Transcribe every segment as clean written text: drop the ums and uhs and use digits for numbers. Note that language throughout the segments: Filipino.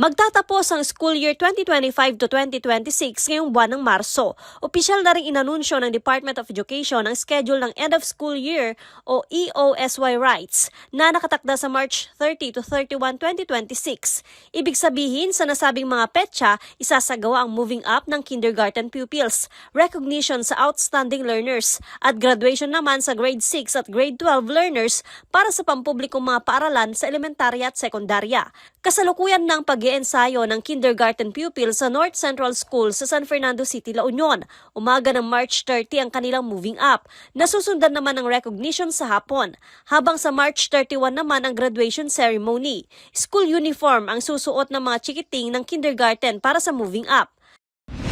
Magtatapos ang school year 2025 to 2026 ngayong buwan ng Marso. Opisyal na rin inanunsyo ng Department of Education ang schedule ng End of School Year o EOSY rights na nakatakda sa March 30 to 31, 2026. Ibig sabihin sa nasabing mga petsa, isasagawa ang moving up ng kindergarten pupils, recognition sa outstanding learners, at graduation naman sa grade 6 at grade 12 learners para sa pampublikong mga paaralan sa elementarya at sekundarya. Kasalukuyan ng pag-iensayo ng kindergarten pupil sa North Central School sa San Fernando City, La Union. Umaga ng March 30 ang kanilang moving up. Nasusundan naman ng recognition sa hapon. Habang sa March 31 naman ang graduation ceremony. School uniform ang susuot ng mga chikiting ng kindergarten para sa moving up.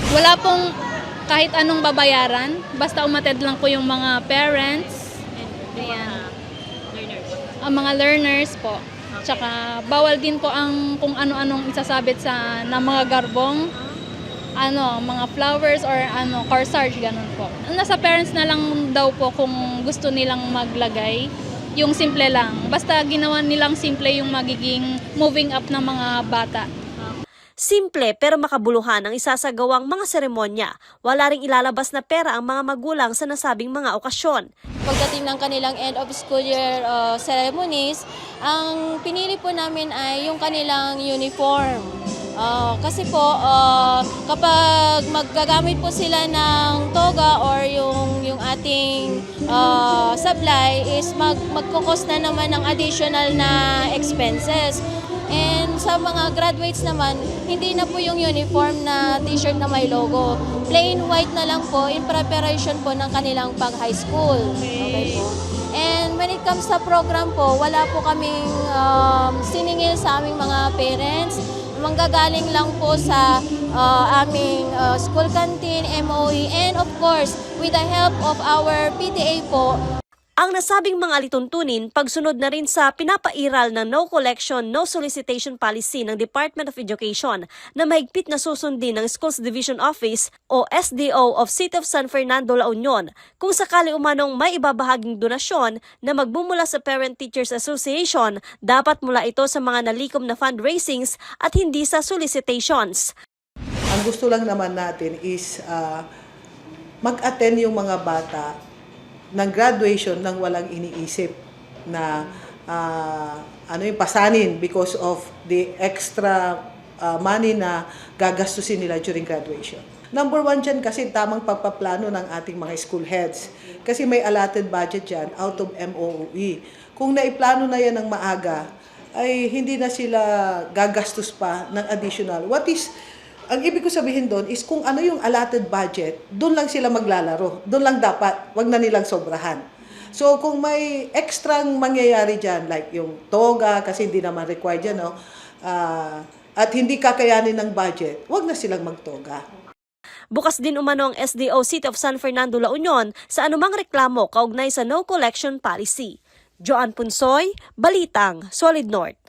Wala pong kahit anong babayaran. Basta umattend lang po yung mga parents. Ayan. Ang mga learners po. Tsaka bawal din po ang kung ano-anong isasabit sa na mga garbong, mga flowers or corsage, ganun po. Nasa parents na lang daw po kung gusto nilang maglagay, yung simple lang. Basta ginawa nilang simple yung magiging moving up ng mga bata. Simple pero makabuluhan ang isasagawang mga seremonya. Wala ring ilalabas na pera ang mga magulang sa nasabing mga okasyon. Pagdating ng kanilang end of school year ceremonies, ang pinili po namin ay yung kanilang uniform. Kasi po, kapag maggagamit po sila ng toga or yung ating supply is magkukos na naman ng additional na expenses. And sa mga graduates naman, hindi na po yung uniform na t-shirt na may logo. Plain white na lang po in preparation po ng kanilang pag-high school. Okay po. And when it comes sa program po, wala po kaming siningil sa aming mga parents. Manggagaling lang po sa aming school canteen, MOE, and of course, with the help of our PTA po. Ang nasabing mga alituntunin, pagsunod na rin sa pinapairal ng No Collection, No Solicitation Policy ng Department of Education na mahigpit na susundin ng Schools Division Office o SDO of City of San Fernando, La Union. Kung sakali umanong may ibabahaging donasyon na magbumula sa Parent Teachers Association, dapat mula ito sa mga nalikom na fundraisings at hindi sa solicitations. Ang gusto lang naman natin is mag-attend yung mga bata ng graduation nang walang iniisip na yung pasanin because of the extra money na gagastusin nila during graduation. Number one dyan kasi tamang pagpaplano ng ating mga school heads. Kasi may allotted budget dyan out of MOOE. Kung naiplano na yan ng maaga, ay hindi na sila gagastos pa ng additional. Ang ibig ko sabihin doon is kung ano yung allotted budget, doon lang sila maglalaro. Doon lang dapat, wag na nilang sobrahan. So kung may extrang mangyayari dyan, like yung toga, kasi hindi naman required yan, at hindi kakayanin ng budget, wag na silang magtoga. Bukas din umano ang SDO City of San Fernando, La Union sa anumang reklamo kaugnay sa No Collection Policy. Joanne Punsoy, Balitang, Solid North.